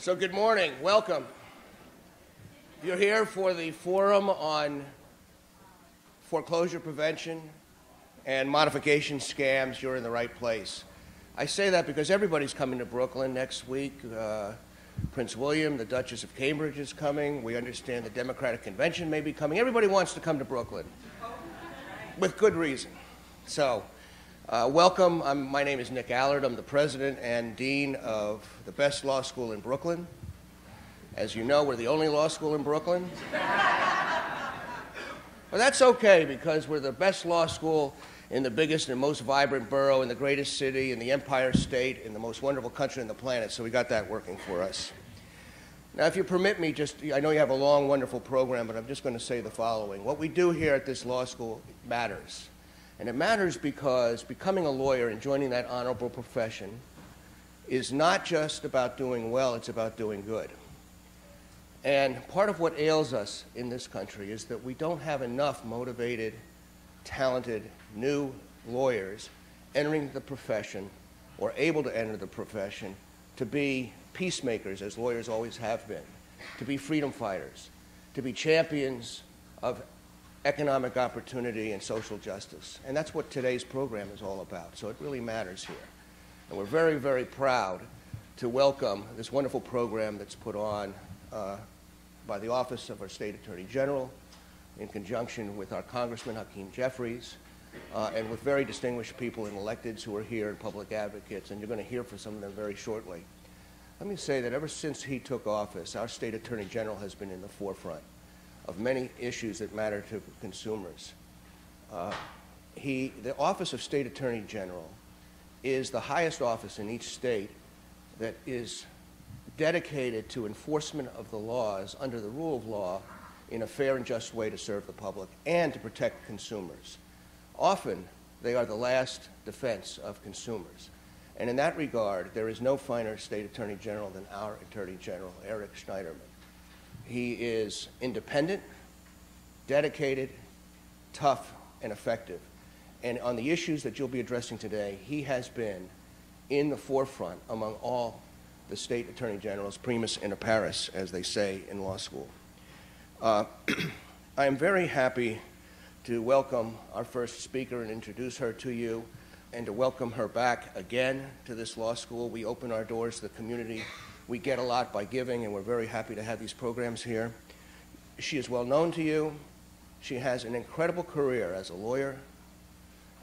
So good morning. Welcome. You're here for the Forum on Foreclosure Prevention and Modification Scams. You're in the right place. I say that because everybody's coming to Brooklyn next week. Prince William, the Duchess of Cambridge is coming. We understand the Democratic Convention may be coming. Everybody wants to come to Brooklyn with good reason. So welcome. My name is Nick Allard. I'm the president and dean of the best law school in Brooklyn. As you know, we're the only law school in Brooklyn. But that's okay, because we're the best law school in the biggest and most vibrant borough, in the greatest city, in the Empire State, in the most wonderful country on the planet, so we got that working for us. Now, if you permit me, I know you have a long, wonderful program, but I'm just going to say the following. What we do here at this law school matters. And it matters because becoming a lawyer and joining that honorable profession is not just about doing well, it's about doing good. And part of what ails us in this country is that we don't have enough motivated, talented, new lawyers entering the profession or able to enter the profession to be peacemakers, as lawyers always have been, to be freedom fighters, to be champions of economic opportunity and social justice. And that's what today's program is all about. So it really matters here. And we're very, very proud to welcome this wonderful program that's put on by the Office of our State Attorney General in conjunction with our Congressman Hakeem Jeffries and with very distinguished people and electeds who are here and public advocates, and you're going to hear from some of them very shortly. Let me say that ever since he took office, our State Attorney General has been in the forefront of many issues that matter to consumers. The Office of State Attorney General is the highest office in each state that is dedicated to enforcement of the laws under the rule of law in a fair and just way to serve the public and to protect consumers. Often, they are the last defense of consumers. And in that regard, there is no finer State Attorney General than our Attorney General, Eric Schneiderman. He is independent, dedicated, tough, and effective. And on the issues that you'll be addressing today, he has been in the forefront among all the State Attorney Generals, primus inter pares, as they say in law school. I am very happy to welcome our first speaker and introduce her to you, and to welcome her back again to this law school. We open our doors to the community. We get a lot by giving, and we're very happy to have these programs here. She is well known to you. She has an incredible career as a lawyer,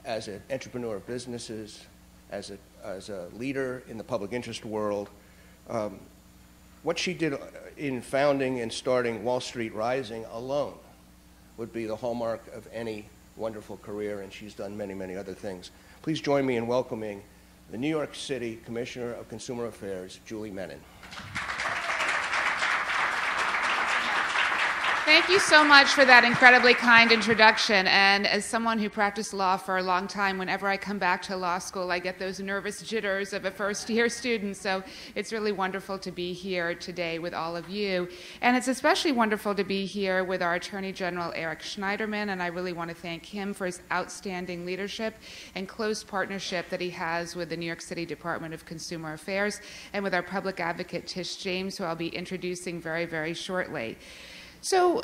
as an entrepreneur of businesses, as a leader in the public interest world. What she did in founding and starting Wall Street Rising alone would be the hallmark of any wonderful career, and she's done many, many other things. Please join me in welcoming the New York City Commissioner of Consumer Affairs, Julie Menin. Thank you so much for that incredibly kind introduction. And as someone who practiced law for a long time, whenever I come back to law school, I get those nervous jitters of a first-year student. So it's really wonderful to be here today with all of you. And it's especially wonderful to be here with our Attorney General, Eric Schneiderman. And I really want to thank him for his outstanding leadership and close partnership that he has with the New York City Department of Consumer Affairs and with our public advocate, Tish James, who I'll be introducing very, very shortly. So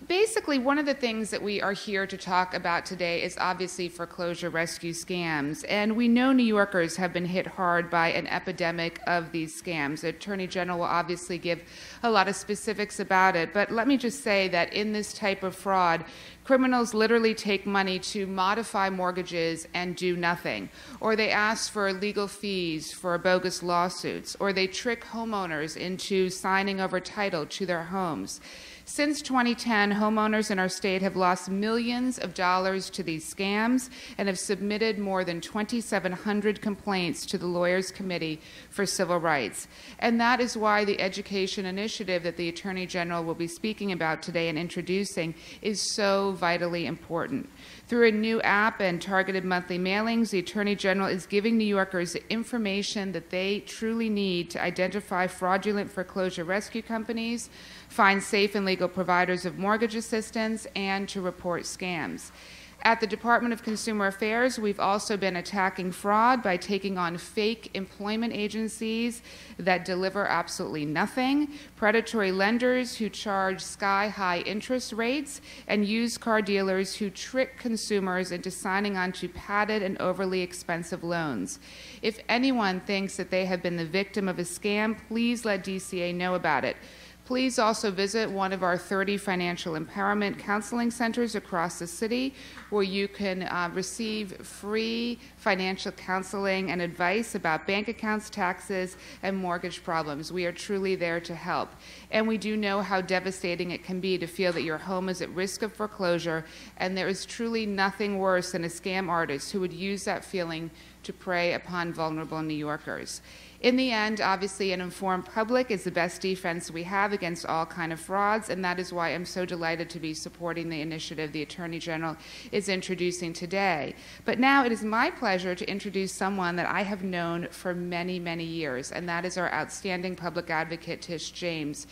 basically, one of the things that we are here to talk about today is obviously foreclosure rescue scams. And we know New Yorkers have been hit hard by an epidemic of these scams. The Attorney General will obviously give a lot of specifics about it. But let me just say that in this type of fraud, criminals literally take money to modify mortgages and do nothing. Or they ask for legal fees for bogus lawsuits. Or they trick homeowners into signing over title to their homes. Since 2010, homeowners in our state have lost millions of dollars to these scams and have submitted more than 2,700 complaints to the Lawyers Committee for Civil Rights. And that is why the education initiative that the Attorney General will be speaking about today and introducing is so vitally important. Through a new app and targeted monthly mailings, the Attorney General is giving New Yorkers the information that they truly need to identify fraudulent foreclosure rescue companies, find safe and legal providers of mortgage assistance, and to report scams. At the Department of Consumer Affairs, we've also been attacking fraud by taking on fake employment agencies that deliver absolutely nothing, predatory lenders who charge sky-high interest rates, and used car dealers who trick consumers into signing on to padded and overly expensive loans. If anyone thinks that they have been the victim of a scam, please let DCA know about it. Please also visit one of our 30 financial empowerment counseling centers across the city where you can receive free financial counseling and advice about bank accounts, taxes, and mortgage problems. We are truly there to help. And we do know how devastating it can be to feel that your home is at risk of foreclosure, and there is truly nothing worse than a scam artist who would use that feeling to prey upon vulnerable New Yorkers. In the end, obviously, an informed public is the best defense we have against all kinds of frauds, and that is why I'm so delighted to be supporting the initiative the Attorney General is introducing today. But now it is my pleasure to introduce someone that I have known for many, many years, and that is our outstanding public advocate, Tish James.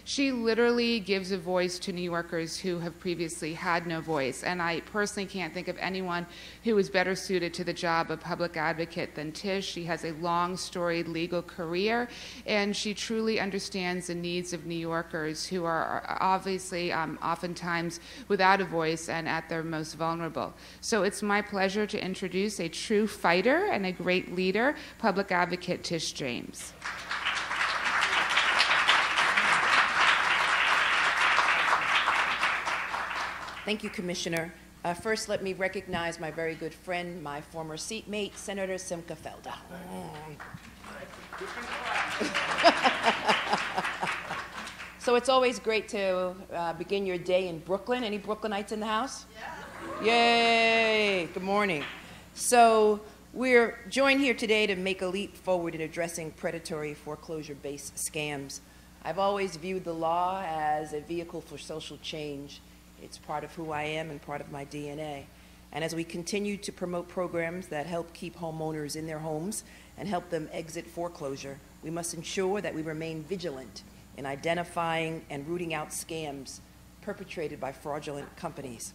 She literally gives a voice to New Yorkers who have previously had no voice, and I personally can't think of anyone who is better suited to the job of public advocate than Tish. She has a long, storied legal career, and she truly understands the needs of New Yorkers who are obviously oftentimes without a voice and at their most vulnerable. So it's my pleasure to introduce a true fighter and a great leader, public advocate Tish James. Thank you, Commissioner. First, let me recognize my very good friend, my former seatmate, Senator Simcha Felder. So it's always great to begin your day in Brooklyn. Any Brooklynites in the house? Yeah. Yay! Good morning. So we're joined here today to make a leap forward in addressing predatory foreclosure-based scams. I've always viewed the law as a vehicle for social change. It's part of who I am and part of my DNA. And as we continue to promote programs that help keep homeowners in their homes and help them exit foreclosure, we must ensure that we remain vigilant in identifying and rooting out scams perpetrated by fraudulent companies.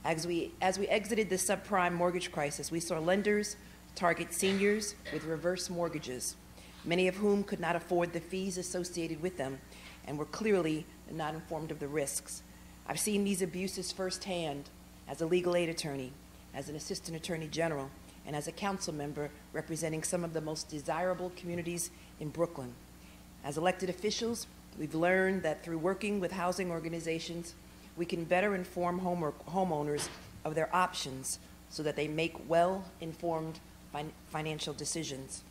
As we exited the subprime mortgage crisis, we saw lenders target seniors with reverse mortgages, many of whom could not afford the fees associated with them and were clearly not informed of the risks. I've seen these abuses firsthand as a legal aid attorney, as an assistant attorney general, and as a council member representing some of the most desirable communities in Brooklyn. As elected officials, we've learned that through working with housing organizations, we can better inform homeowners of their options so that they make well-informed financial decisions.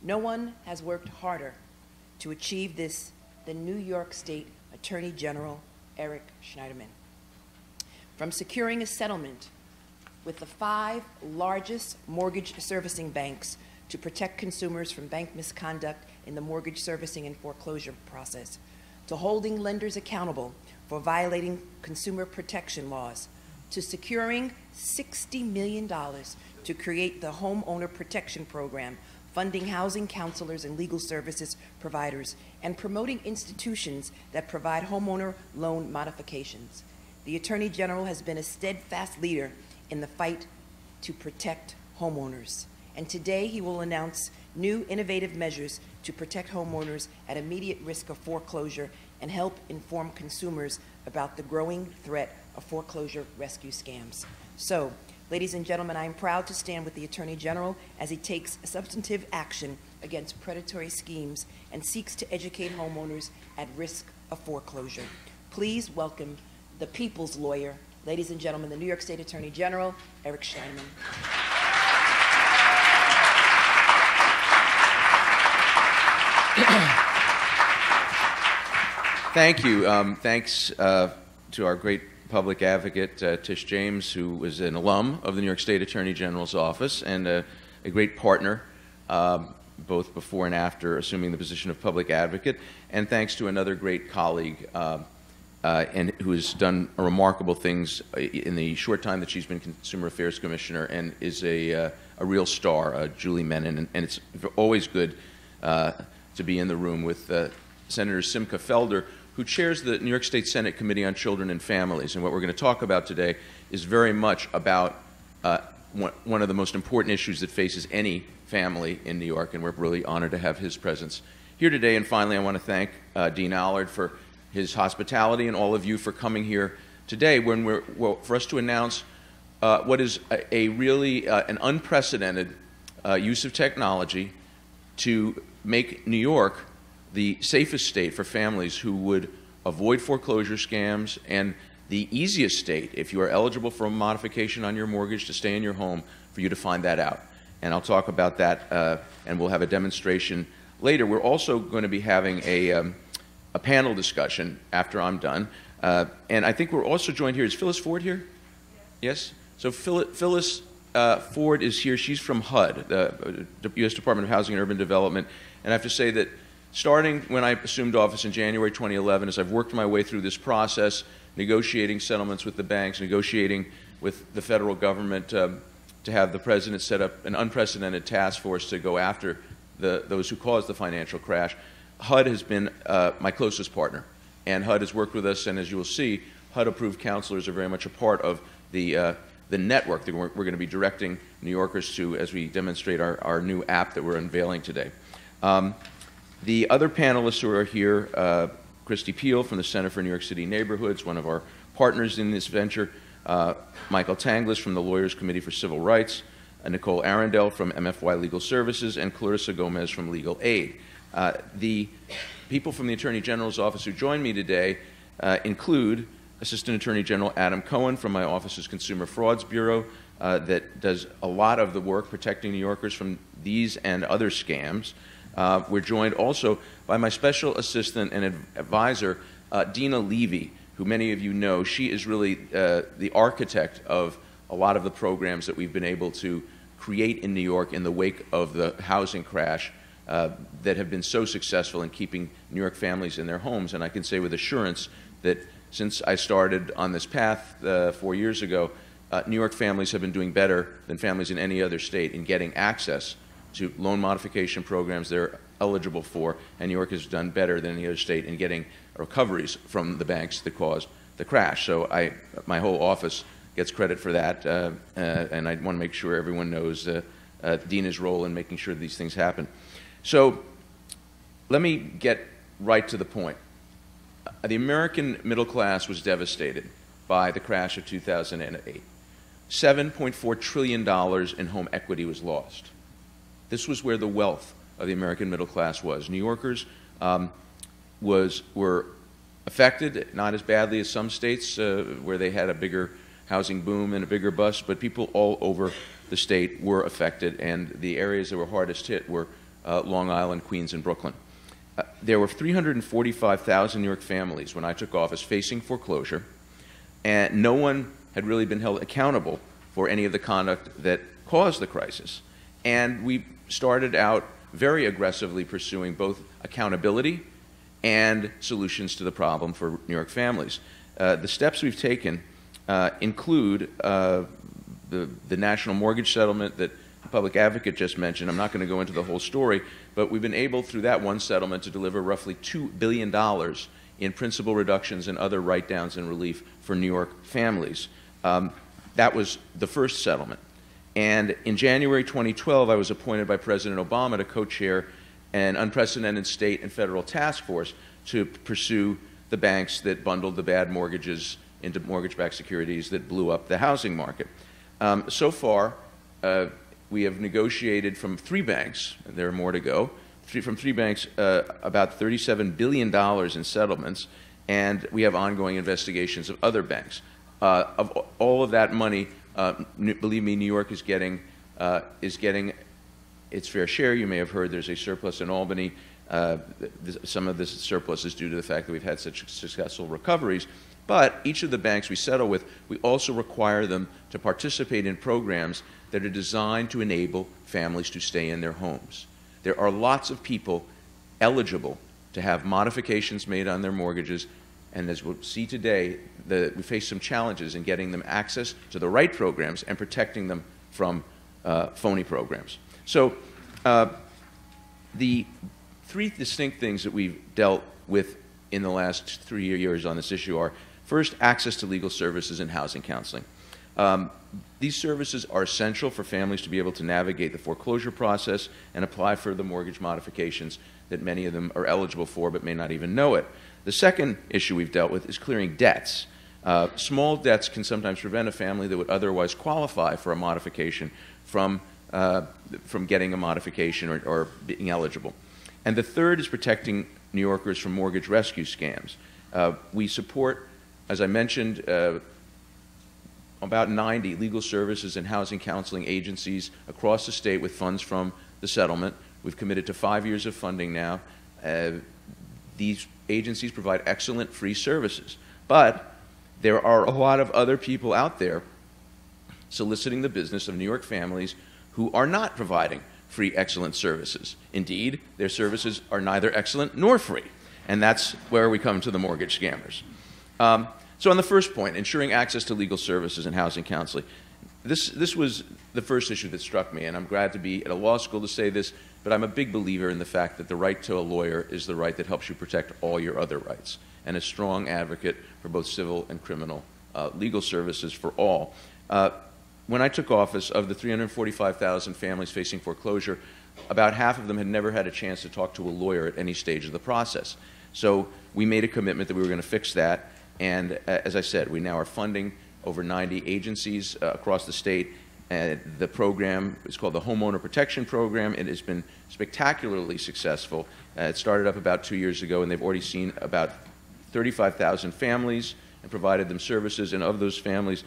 No one has worked harder to achieve this than New York State Attorney General Eric Schneiderman. From securing a settlement with the 5 largest mortgage servicing banks to protect consumers from bank misconduct in the mortgage servicing and foreclosure process, to holding lenders accountable for violating consumer protection laws, to securing $60 million to create the Homeowner Protection Program, funding housing counselors and legal services providers, and promoting institutions that provide homeowner loan modifications. The Attorney General has been a steadfast leader in the fight to protect homeowners. And today he will announce new innovative measures to protect homeowners at immediate risk of foreclosure and help inform consumers about the growing threat of foreclosure rescue scams. So, ladies and gentlemen, I am proud to stand with the Attorney General as he takes substantive action against predatory schemes and seeks to educate homeowners at risk of foreclosure. Please welcome the people's lawyer, ladies and gentlemen, the New York State Attorney General, Eric Schneiderman. Thank you. Thanks to our great public advocate, Tish James, who was an alum of the New York State Attorney General's office and a great partner, both before and after assuming the position of public advocate. And thanks to another great colleague and who has done remarkable things in the short time that she's been Consumer Affairs Commissioner and is a real star, Julie Menon. And it's always good to be in the room with Senator Simcha Felder, who chairs the New York State Senate Committee on Children and Families. And what we're going to talk about today is very much about one of the most important issues that faces any family in New York, and we're really honored to have his presence here today. And finally, I want to thank Dean Allard for his hospitality and all of you for coming here today for us to announce what is a really an unprecedented use of technology to make New York the safest state for families who would avoid foreclosure scams, and the easiest state, if you are eligible for a modification on your mortgage to stay in your home, for you to find that out. And I'll talk about that, and we'll have a demonstration later. We're also going to be having a panel discussion after I'm done. And I think we're also joined here. Is Phyllis Ford here? Yes? So Phyllis Ford is here. She's from HUD, the U.S. Department of Housing and Urban Development. And I have to say that starting when I assumed office in January 2011, as I've worked my way through this process, negotiating settlements with the banks, negotiating with the federal government to have the president set up an unprecedented task force to go after those who caused the financial crash, HUD has been my closest partner. And HUD has worked with us, and as you will see, HUD-approved counselors are very much a part of the network that we're going to be directing New Yorkers to as we demonstrate our new app that we're unveiling today. The other panelists who are here, Christy Peel from the Center for New York City Neighborhoods, one of our partners in this venture, Michael Tanglis from the Lawyers Committee for Civil Rights, Nicole Arundel from MFY Legal Services, and Clarissa Gomez from Legal Aid. The people from the Attorney General's office who join me today include Assistant Attorney General Adam Cohen from my office's Consumer Frauds Bureau that does a lot of the work protecting New Yorkers from these and other scams. We're joined also by my special assistant and advisor, Dina Levy, who many of you know. She is really the architect of a lot of the programs that we've been able to create in New York in the wake of the housing crash that have been so successful in keeping New York families in their homes. And I can say with assurance that since I started on this path 4 years ago, New York families have been doing better than families in any other state in getting access to loan modification programs they're eligible for, and New York has done better than any other state in getting recoveries from the banks that caused the crash. So my whole office gets credit for that, and I want to make sure everyone knows Dina's role in making sure these things happen. So let me get right to the point. The American middle class was devastated by the crash of 2008. $7.4 trillion in home equity was lost. This was where the wealth of the American middle class was. New Yorkers were affected, not as badly as some states where they had a bigger housing boom and a bigger bust, but people all over the state were affected, and the areas that were hardest hit were Long Island, Queens, and Brooklyn. There were 345,000 New York families when I took office facing foreclosure, and no one had really been held accountable for any of the conduct that caused the crisis. And we started out very aggressively pursuing both accountability and solutions to the problem for New York families. The steps we've taken include the national mortgage settlement that the public advocate just mentioned. I'm not going to go into the whole story, but we've been able through that one settlement to deliver roughly $2 billion in principal reductions and other write-downs and relief for New York families. That was the first settlement. And in January 2012, I was appointed by President Obama to co-chair an unprecedented state and federal task force to pursue the banks that bundled the bad mortgages into mortgage-backed securities that blew up the housing market. So far, we have negotiated from 3 banks, and there are more to go, from 3 banks about $37 billion in settlements, and we have ongoing investigations of other banks. Of all of that money, believe me, New York is getting its fair share. You may have heard there's a surplus in Albany. Some of this surplus is due to the fact that we've had such successful recoveries. But each of the banks we settle with, we also require them to participate in programs that are designed to enable families to stay in their homes. There are lots of people eligible to have modifications made on their mortgages, and as we'll see today, we face some challenges in getting them access to the right programs and protecting them from phony programs. So the 3 distinct things that we've dealt with in the last 3 years on this issue are, first, access to legal services and housing counseling. These services are essential for families to be able to navigate the foreclosure process and apply for the mortgage modifications that many of them are eligible for but may not even know it. The second issue we've dealt with is clearing debts. Small debts can sometimes prevent a family that would otherwise qualify for a modification from getting a modification or being eligible. And the third is protecting New Yorkers from mortgage rescue scams. We support, as I mentioned, about 90 legal services and housing counseling agencies across the state with funds from the settlement. We've committed to 5 years of funding now. These agencies provide excellent free services, but there are a lot of other people out there soliciting the business of New York families who are not providing free, excellent services. Indeed, their services are neither excellent nor free, and that's where we come to the mortgage scammers. So on the first point, ensuring access to legal services and housing counseling, this was the first issue that struck me, and I'm glad to be at a law school to say this, but I'm a big believer in the fact that the right to a lawyer is the right that helps you protect all your other rights, and a strong advocate for both civil and criminal legal services for all. When I took office, of the 345,000 families facing foreclosure, about half of them had never had a chance to talk to a lawyer at any stage of the process. So we made a commitment that we were going to fix that, and as I said, we now are funding over 90 agencies across the state. The program is called the Homeowner Protection Program. It has been spectacularly successful. It started up about 2 years ago, and they've already seen about 35,000 families and provided them services, and of those families,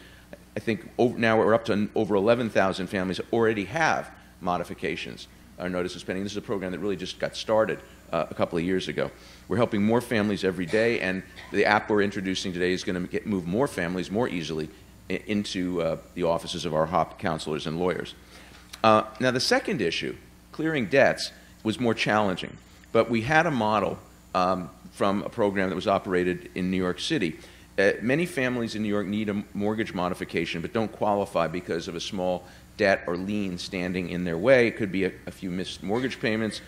I think now we're up to over 11,000 families that already have modifications or notices pending. This is a program that really just got started a couple of years ago. We're helping more families every day, and the app we're introducing today is going to move more families more easily into the offices of our HOP counselors and lawyers. Now, the second issue, clearing debts, was more challenging, but we had a model from a program that was operated in New York City. Many families in New York need a mortgage modification but don't qualify because of a small debt or lien standing in their way. It could be a few missed mortgage payments,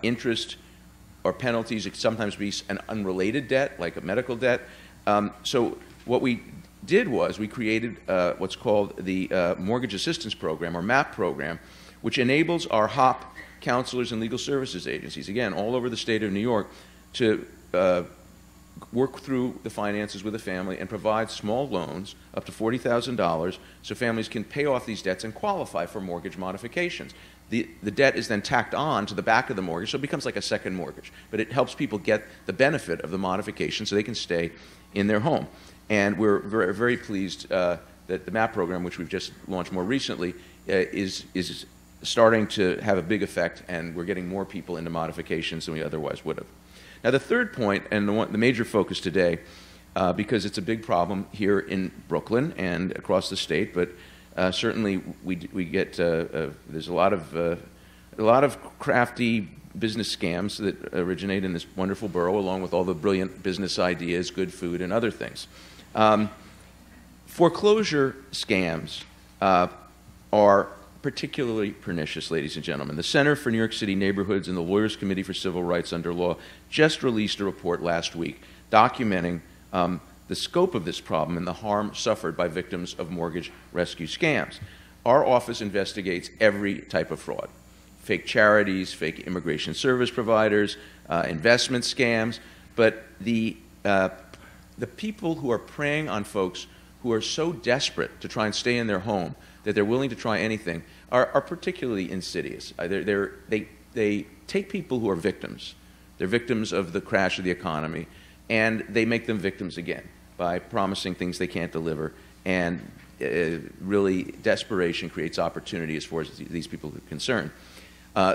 interest, or penalties. It could sometimes be an unrelated debt, like a medical debt. So what we did was we created what's called the Mortgage Assistance Program, or MAP program, which enables our HOP counselors and legal services agencies, again, all over the state of New York, to work through the finances with a family and provide small loans up to $40,000 so families can pay off these debts and qualify for mortgage modifications. The debt is then tacked on to the back of the mortgage, so it becomes like a second mortgage. But it helps people get the benefit of the modification so they can stay in their home. And we're very, very pleased that the MAP program, which we've just launched more recently, is starting to have a big effect, and we're getting more people into modifications than we otherwise would have. Now, the third point, and the major focus today, because it's a big problem here in Brooklyn and across the state, but certainly we get there's a lot of crafty business scams that originate in this wonderful borough, along with all the brilliant business ideas, good food, and other things. Foreclosure scams are particularly pernicious, ladies and gentlemen. The Center for New York City Neighborhoods and the Lawyers Committee for Civil Rights Under Law just released a report last week documenting the scope of this problem and the harm suffered by victims of mortgage rescue scams. Our office investigates every type of fraud: fake charities, fake immigration service providers, investment scams, but the people who are preying on folks who are so desperate to try and stay in their home that they're willing to try anything are particularly insidious. They take people who are victims. They're victims of the crash of the economy, and they make them victims again by promising things they can't deliver. And really, desperation creates opportunity as far as these people are concerned.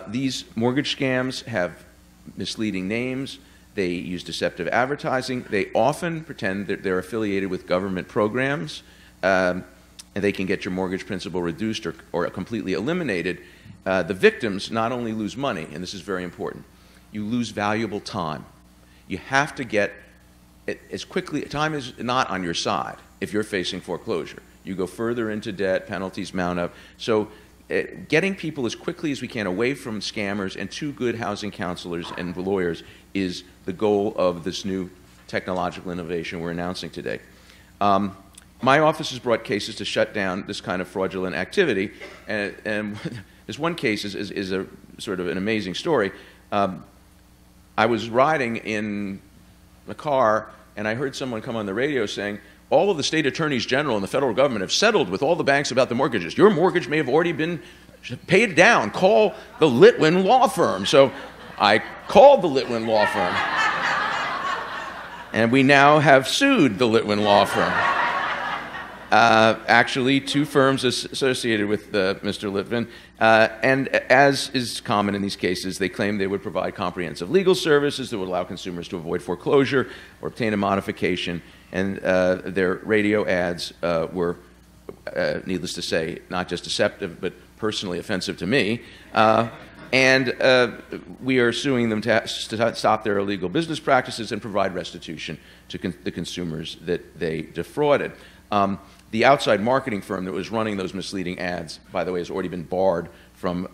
These mortgage scams have misleading names. They use deceptive advertising. They often pretend that they're affiliated with government programs, and they can get your mortgage principal reduced or completely eliminated. The victims not only lose money, and this is very important, you lose valuable time. You have to get it as quickly. Time is not on your side if you're facing foreclosure. You go further into debt, penalties mount up. So getting people as quickly as we can away from scammers and to good housing counselors and lawyers is the goal of this new technological innovation we're announcing today. My office has brought cases to shut down this kind of fraudulent activity, and this one case is a sort of an amazing story. I was riding in a car, and I heard someone come on the radio saying, all of the state attorneys general and the federal government have settled with all the banks about the mortgages. Your mortgage may have already been paid down. Call the Litwin Law Firm. So I called the Litwin Law Firm. And we now have sued the Litwin Law Firm. Actually, two firms associated with Mr. Litwin. And as is common in these cases, they claim they would provide comprehensive legal services that would allow consumers to avoid foreclosure or obtain a modification. And their radio ads were, needless to say, not just deceptive, but personally offensive to me. And we are suing them to stop their illegal business practices and provide restitution to the consumers that they defrauded. The outside marketing firm that was running those misleading ads, by the way, has already been barred from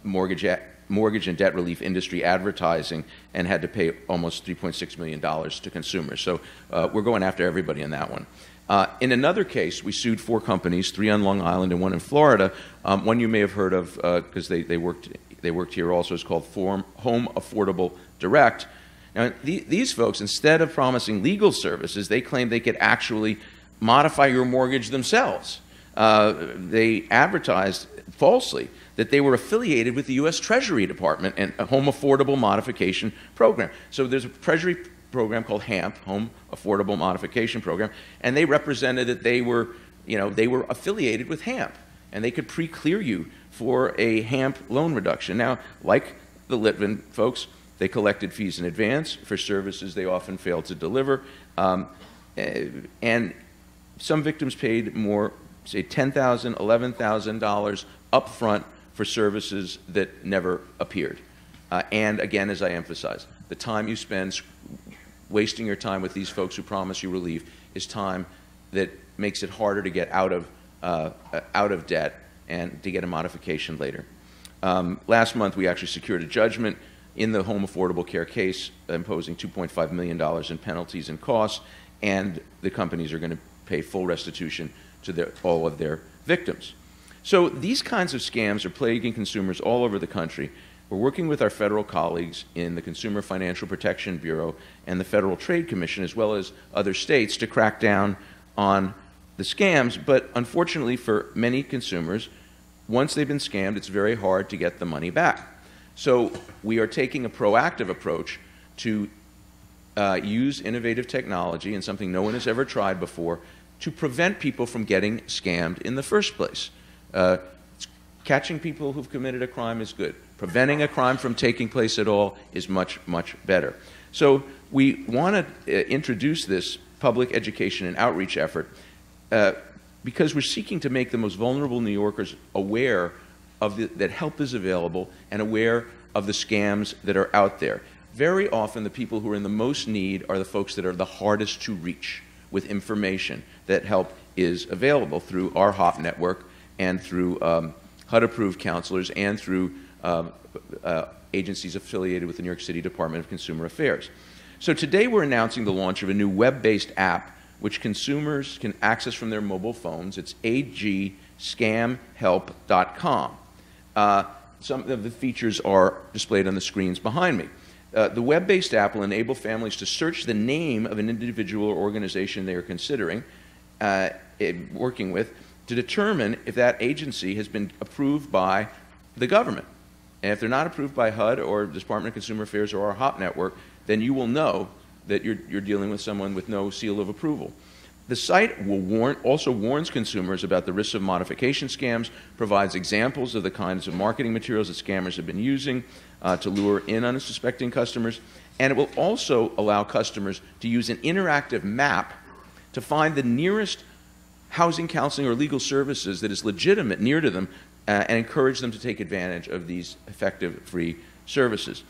mortgage and debt relief industry advertising and had to pay almost $3.6 million to consumers. So we're going after everybody in that one. In another case, we sued 4 companies, 3 on Long Island and 1 in Florida. One you may have heard of because they worked here also. Is called Home Affordable Direct. Now, these folks, instead of promising legal services, they claimed they could actually modify your mortgage themselves. They advertised falsely that they were affiliated with the U.S. Treasury Department and a Home Affordable Modification Program. So there's a Treasury program called HAMP, Home Affordable Modification Program, and they represented that they were affiliated with HAMP, and they could pre-clear you for a HAMP loan reduction. Now, like the Litwin folks, they collected fees in advance for services they often failed to deliver, and some victims paid more, say $10,000, $11,000 up front for services that never appeared. And again, as I emphasize, the time you spend wasting your time with these folks who promise you relief is time that makes it harder to get out of debt and to get a modification later. Last month, we actually secured a judgment in the Home Affordable Care case, imposing $2.5 million in penalties and costs, and the companies are going to pay full restitution to all of their victims. So these kinds of scams are plaguing consumers all over the country. We're working with our federal colleagues in the Consumer Financial Protection Bureau and the Federal Trade Commission, as well as other states, to crack down on the scams. But unfortunately for many consumers, once they've been scammed, it's very hard to get the money back. So we are taking a proactive approach to use innovative technology, and something no one has ever tried before, to prevent people from getting scammed in the first place. Catching people who've committed a crime is good. Preventing a crime from taking place at all is much, much better. So we want to introduce this public education and outreach effort because we're seeking to make the most vulnerable New Yorkers aware of that help is available and aware of the scams that are out there. Very often the people who are in the most need are the folks that are the hardest to reach with information that help is available through our HOP network and through HUD-approved counselors and through agencies affiliated with the New York City Department of Consumer Affairs. So today we're announcing the launch of a new web-based app which consumers can access from their mobile phones. It's agscamhelp.com. Some of the features are displayed on the screens behind me. The web-based app will enable families to search the name of an individual or organization they are considering working with to determine if that agency has been approved by the government. And if they're not approved by HUD or the Department of Consumer Affairs or our HOP network, then you will know that you're dealing with someone with no seal of approval. The site will also warns consumers about the risks of modification scams, provides examples of the kinds of marketing materials that scammers have been using to lure in unsuspecting customers, and it will also allow customers to use an interactive map to find the nearest housing, counseling, or legal services that is legitimate near to them and encourage them to take advantage of these effective free services.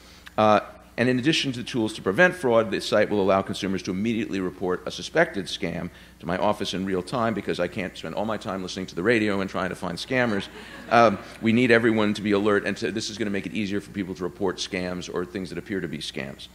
And in addition to the tools to prevent fraud, the site will allow consumers to immediately report a suspected scam to my office in real time, because I can't spend all my time listening to the radio and trying to find scammers. We need everyone to be alert, and this is going to make it easier for people to report scams or things that appear to be scams.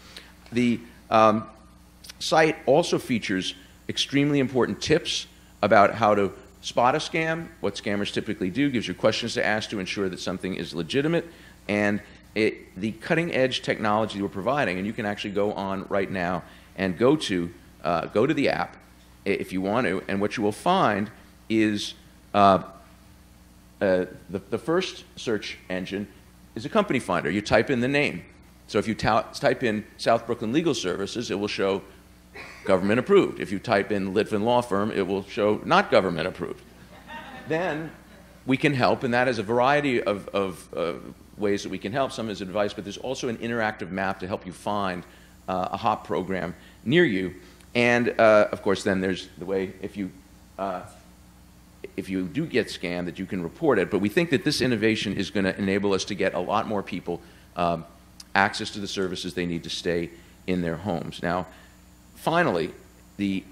site also features extremely important tips about how to spot a scam, what scammers typically do, gives you questions to ask to ensure that something is legitimate, and the cutting-edge technology we're providing, and you can actually go on right now and go to the app if you want to, and what you will find is the first search engine is a company finder. You type in the name. So if you type in South Brooklyn Legal Services, it will show government approved. If you type in Litvin Law Firm, it will show not government approved. Then we can help, and that is a variety of ways that we can help. Some is advice, but there's also an interactive map to help you find a HOP program near you. And of course, then there's the way if you do get scammed that you can report it. But we think that this innovation is going to enable us to get a lot more people access to the services they need to stay in their homes. Now, finally, the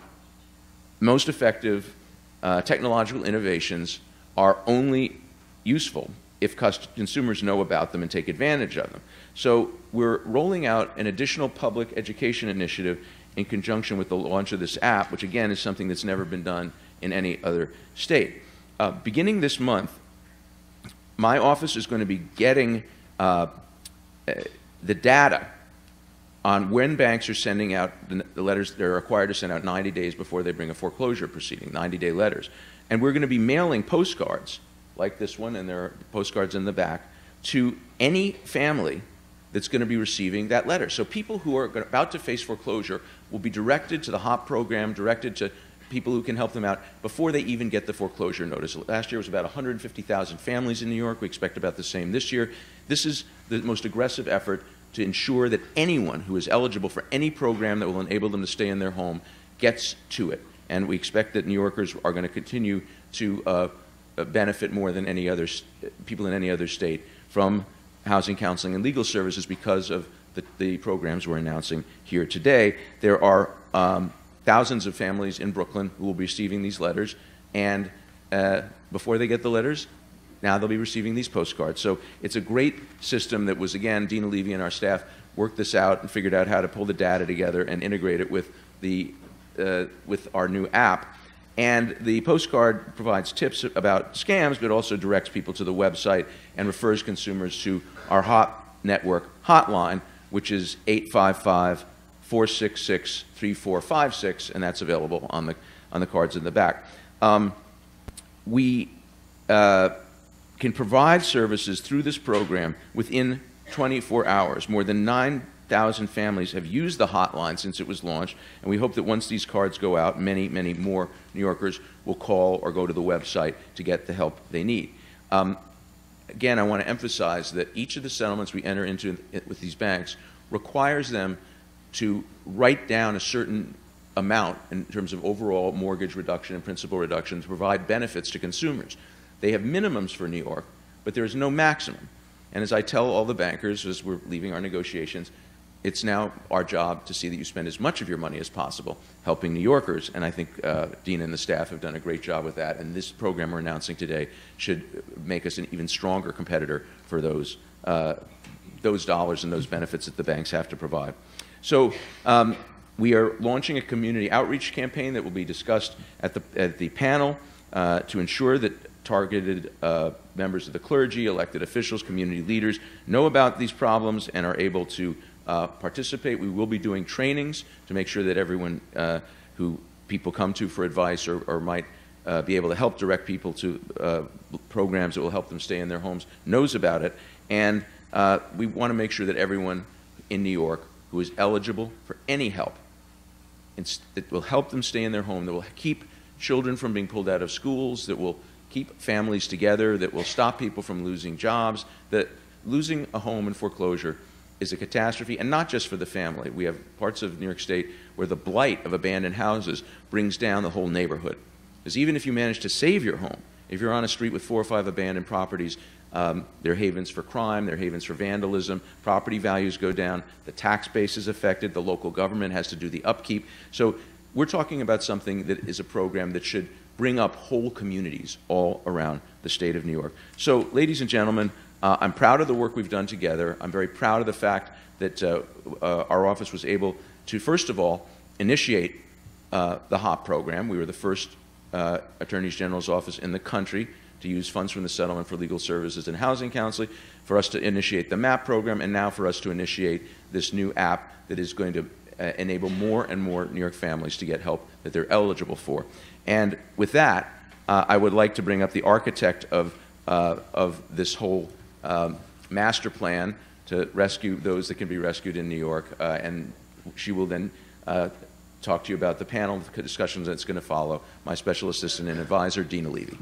most effective technological innovations are only useful if consumers know about them and take advantage of them. So we're rolling out an additional public education initiative in conjunction with the launch of this app, which again is something that's never been done in any other state. Beginning this month, my office is going to be getting the data on when banks are sending out the letters they're required to send out 90 days before they bring a foreclosure proceeding, 90-day letters. And we're going to be mailing postcards like this one, and there are postcards in the back, to any family that's going to be receiving that letter. So people who are about to face foreclosure will be directed to the HOP program, directed to people who can help them out before they even get the foreclosure notice. Last year was about 150,000 families in New York. We expect about the same this year. This is the most aggressive effort to ensure that anyone who is eligible for any program that will enable them to stay in their home gets to it. And we expect that New Yorkers are going to continue to benefit more than any other people in any other state from housing, counseling, and legal services because of the programs we're announcing here today. There are thousands of families in Brooklyn who will be receiving these letters, and before they get the letters, now they'll be receiving these postcards. So it's a great system that was, again, Dina Levy and our staff worked this out and figured out how to pull the data together and integrate it with with our new app. And the postcard provides tips about scams, but also directs people to the website and refers consumers to our HOP network hotline, which is 855-466-3456, and that's available on the cards in the back. We can provide services through this program within 24 hours. More than 9,000 families have used the hotline since it was launched, and we hope that once these cards go out, many, many more New Yorkers will call or go to the website to get the help they need. Again, I want to emphasize that each of the settlements we enter into with these banks requires them to write down a certain amount in terms of overall mortgage reduction and principal reduction to provide benefits to consumers. They have minimums for New York, but there is no maximum. And as I tell all the bankers as we're leaving our negotiations, it's now our job to see that you spend as much of your money as possible helping New Yorkers, and I think Dina and the staff have done a great job with that, and this program we're announcing today should make us an even stronger competitor for those dollars and those benefits that the banks have to provide. So we are launching a community outreach campaign that will be discussed at the panel to ensure that targeted members of the clergy, elected officials, community leaders know about these problems and are able to participate. We will be doing trainings to make sure that everyone who people come to for advice or might be able to help direct people to programs that will help them stay in their homes knows about it. And we want to make sure that everyone in New York who is eligible for any help, that will help them stay in their home, that will keep children from being pulled out of schools, that will keep families together, that will stop people from losing jobs, that losing a home in foreclosure is a catastrophe, and not just for the family. We have parts of New York State where the blight of abandoned houses brings down the whole neighborhood. Because even if you manage to save your home, if you're on a street with 4 or 5 abandoned properties, they're havens for crime, they're havens for vandalism, property values go down, the tax base is affected, the local government has to do the upkeep. So we're talking about something that is a program that should bring up whole communities all around the state of New York. So, ladies and gentlemen, I'm proud of the work we've done together. I'm very proud of the fact that our office was able to, first of all, initiate the HOP program. We were the first Attorney General's office in the country to use funds from the Settlement for Legal Services and Housing Counseling, for us to initiate the MAP program, and now for us to initiate this new app that is going to enable more and more New York families to get help that they're eligible for. And with that, I would like to bring up the architect of this whole master plan to rescue those that can be rescued in New York, and she will then talk to you about the panel discussions that's going to follow, my special assistant and advisor, Dina Levy.